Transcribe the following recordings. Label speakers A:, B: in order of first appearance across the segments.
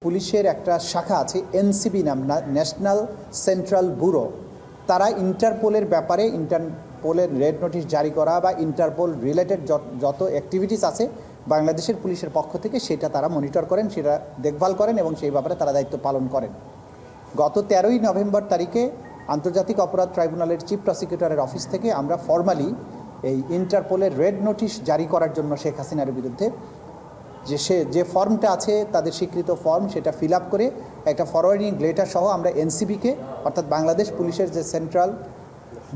A: পুলিশের একটা শাখা আছে এনসিবি নাম, ন্যাশনাল সেন্ট্রাল ব্যুরো। তারা ইন্টারপোলের ব্যাপারে ইন্টারপোলের রেড নোটিশ জারি করা বা ইন্টারপোল রিলেটেড যত অ্যাক্টিভিটিস আছে বাংলাদেশের পুলিশের পক্ষ থেকে সেটা তারা মনিটর করেন, সেটা দেখভাল করেন এবং সেই ব্যাপারে তারা দায়িত্ব পালন করেন। গত 13ই নভেম্বর তারিখে আন্তর্জাতিক অপরাধ ট্রাইব্যুনালের চিফ প্রসিকিউটরের অফিস থেকে আমরা ফর্মালি এই ইন্টারপোলের রেড নোটিশ জারি করার জন্য শেখ হাসিনার বিরুদ্ধে যে ফর্মটা আছে তাদের স্বীকৃত ফর্ম সেটা ফিল আপ করে একটা ফরওয়ার্ডিং লেটার সহ আমরা এনসিবিকে অর্থাৎ বাংলাদেশ পুলিশের যে central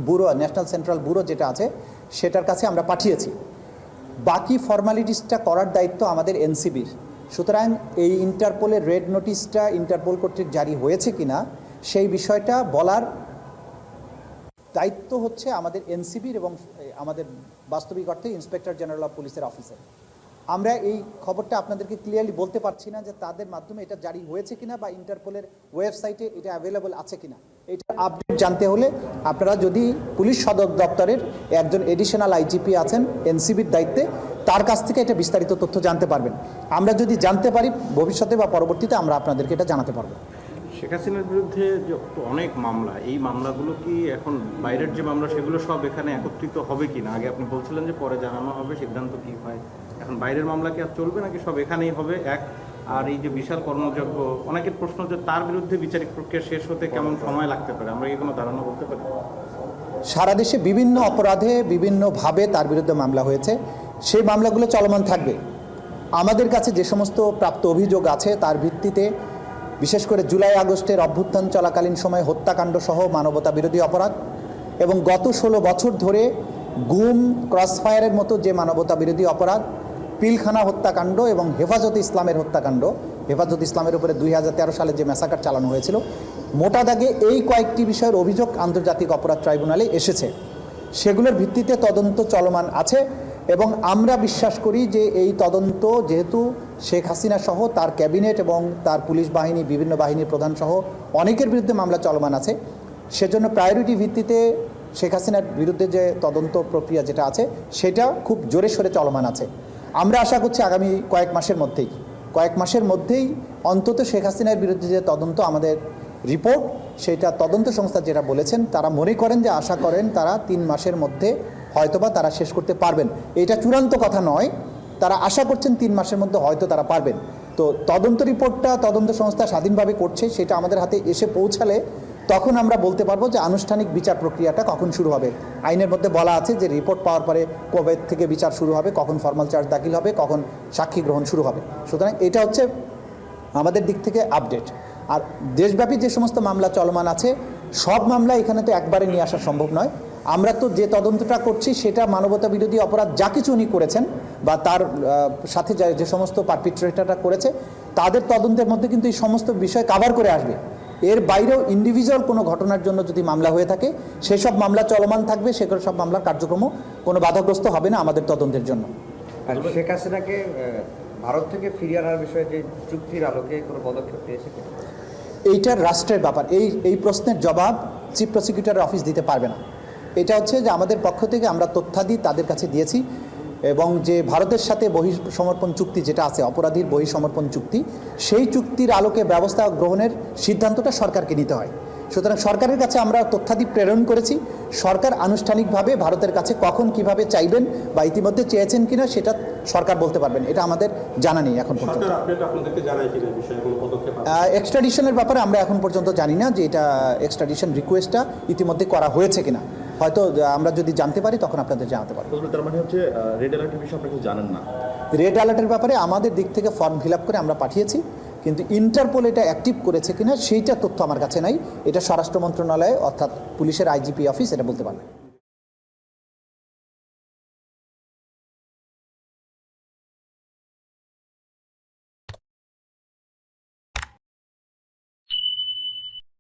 A: bureau, national central bureau যেটা আছে সেটার কাছে আমরা পাঠিয়েছি। বাকি ফর্মালিটিসটা করার দায়িত্ব আমাদের এনসিবির। সুতরাং এই ইন্টারপোলের রেড নোটিশটা ইন্টারপোল কর্তৃক জারি হয়েছে কিনা সেই বিষয়টা বলার দায়িত্ব হচ্ছে আমাদের এনসিবির এবং আমাদের বাস্তবিক অর্থে ইন্সপেক্টর জেনারেল অফ পুলিশের অফিসের। আমরা এই খবরটা আপনাদেরকে ক্লিয়ারলি বলতে পারছি না যে তাদের মাধ্যমে এটা জারি হয়েছে কিনা বা ইন্টারপোলের ওয়েবসাইটে এটা অ্যাভেলেবল আছে কিনা। এটা আপডেট জানতে হলে আপনারা যদি পুলিশ সদর দপ্তরের একজন এডিশনাল আইজিপি আছেন এনসিবির দায়িত্বে, তার কাছ থেকে এটা বিস্তারিত তথ্য জানতে পারবেন। আমরা যদি জানতে পারি ভবিষ্যতে বা পরবর্তীতে আমরা আপনাদেরকে এটা জানাতে পারবো।
B: শেখ হাসিনার বিরুদ্ধে যে অনেক মামলা, এই মামলাগুলো কি এখন বাইরের যে মামলা সেগুলো সব এখানে একত্রিত হবে কি না? আগে আপনি বলছিলেন যে পরে জানানো হবে, সিদ্ধান্ত কি হয়। এখন বাইরের মামলা কি আর চলবে নাকি সব এখানেই হবে? আর এই যে বিশাল কর্মযজ্ঞ, অনেকের প্রশ্ন যে তার বিরুদ্ধে বিচারিক প্রক্রিয়া শেষ হতে কেমন সময় লাগতে পারে, আমরা কি কোনো ধারণা বলতে পারি?
A: সারা দেশে বিভিন্ন অপরাধে বিভিন্নভাবে তার বিরুদ্ধে মামলা হয়েছে, সেই মামলাগুলো চলমান থাকবে। আমাদের কাছে যে সমস্ত প্রাপ্ত অভিযোগ আছে তার ভিত্তিতে বিশেষ করে জুলাই আগস্টের অভ্যুত্থান চলাকালীন সময়ে হত্যাকাণ্ড সহ মানবতা বিরোধী অপরাধ এবং গত 16 বছর ধরে গুম, ক্রসফায়ারের মতো যে মানবতা বিরোধী অপরাধ, পিলখানা হত্যাকাণ্ড এবং হেফাজতে ইসলামের হত্যাকাণ্ড, হেফাজতে ইসলামের উপরে 2013 সালে যে ম্যাসাকার চালানো হয়েছিল, মোটা দাগে এই কয়েকটি বিষয়ের অভিযোগ আন্তর্জাতিক অপরাধ ট্রাইব্যুনালে এসেছে। সেগুলোর ভিত্তিতে তদন্ত চলমান আছে এবং আমরা বিশ্বাস করি যে এই তদন্ত যেহেতু শেখ হাসিনা সহ তার ক্যাবিনেট এবং তার পুলিশ বাহিনী, বিভিন্ন বাহিনীর প্রধান সহ অনেকের বিরুদ্ধে মামলা চলমান আছে, সেজন্য প্রায়োরিটি ভিত্তিতে শেখ হাসিনার বিরুদ্ধে যে তদন্ত প্রক্রিয়া যেটা আছে সেটা খুব জোরে সোরে চলমান আছে। আমরা আশা করছি আগামী কয়েক মাসের মধ্যেই অন্তত শেখ হাসিনার বিরুদ্ধে যে তদন্ত আমাদের রিপোর্ট, সেটা তদন্ত সংস্থা যেটা বলেছেন তারা মনে করেন যে আশা করেন তারা 3 মাসের মধ্যে হয়তোবা তারা শেষ করতে পারবেন। এটা চূড়ান্ত কথা নয়, তারা আশা করছেন 3 মাসের মধ্যে হয়তো তারা পারবেন। তো তদন্ত রিপোর্টটা তদন্ত সংস্থা স্বাধীনভাবে করছে, সেটা আমাদের হাতে এসে পৌঁছালে তখন আমরা বলতে পারবো যে আনুষ্ঠানিক বিচার প্রক্রিয়াটা কখন শুরু হবে। আইনের মধ্যে বলা আছে যে রিপোর্ট পাওয়ার পরে কবে থেকে বিচার শুরু হবে, কখন ফর্মাল চার্জ দাখিল হবে, কখন সাক্ষী গ্রহণ শুরু হবে। সুতরাং এটা হচ্ছে আমাদের দিক থেকে আপডেট। আর দেশব্যাপী যে সমস্ত মামলা চলমান আছে সব মামলা এখানে তো একবারে নিয়ে আসা সম্ভব নয়। আমরা তো যে তদন্তটা করছি সেটা মানবতা বিরোধী অপরাধ যা কিছু উনি করেছেন বা তার সাথে যে সমস্ত পারপিট্রেটররা করেছে তাদের তদন্তের মধ্যে কিন্তু এই সমস্ত বিষয় কভার করে আসবে। এর বাইরেও ইন্ডিভিজুয়াল কোনো ঘটনার জন্য যদি মামলা হয়ে থাকে সেসব মামলা চলমান থাকবে, সেগুলো সব মামলার কার্যক্রমও কোনো বাধাগ্রস্ত হবে না আমাদের তদন্তের জন্য।
C: শেখ হাসিনাকে ভারত থেকে ফিরিয়ে আনার বিষয়ে যে চুক্তির আলোকে কোনো পদক্ষেপ পেয়েছে?
A: এইটার রাষ্ট্রের ব্যাপার, এই প্রশ্নের জবাব চিফ প্রসিকিউটরের অফিস দিতে পারবে না। এটা হচ্ছে যে আমাদের পক্ষ থেকে আমরা তথ্যাদি তাদের কাছে দিয়েছি এবং যে ভারতের সাথে বহিঃসমর্পণ চুক্তি যেটা আছে, অপরাধীর বহিঃসমর্পণ চুক্তি, সেই চুক্তির আলোকে ব্যবস্থা গ্রহণের সিদ্ধান্তটা সরকারকে নিতে হয়। সুতরাং সরকারের কাছে আমরা তথ্যাদি প্রেরণ করেছি। সরকার আনুষ্ঠানিকভাবে ভারতের কাছে কখন কিভাবে চাইবেন বা ইতিমধ্যে চেয়েছেন কিনা সেটা সরকার বলতে পারবেন, এটা আমাদের জানা নেই এখন পর্যন্ত। এক্সট্রাডিশনের ব্যাপারে আমরা এখন পর্যন্ত জানি না যে এটা এক্সট্রাডিশন রিকোয়েস্টটা ইতিমধ্যে করা হয়েছে কিনা, হয়তো আমরা যদি জানতে পারি তখন আপনাদের জানাতে পারবো।
D: তার মানে হচ্ছে রেড অ্যালার্টের বিষয়ে আপনারা জানেন না?
A: রেড অ্যালার্টের ব্যাপারে আমাদের দিক থেকে ফর্ম ফিল আপ করে আমরা পাঠিয়েছি, কিন্তু ইন্টারপোল এটা অ্যাক্টিভ করেছে কিনা সেইটা তথ্য আমার কাছে নাই। এটা স্বরাষ্ট্র মন্ত্রণালয় অর্থাৎ পুলিশের আইজিপি অফিস এটা বলতে পারবে।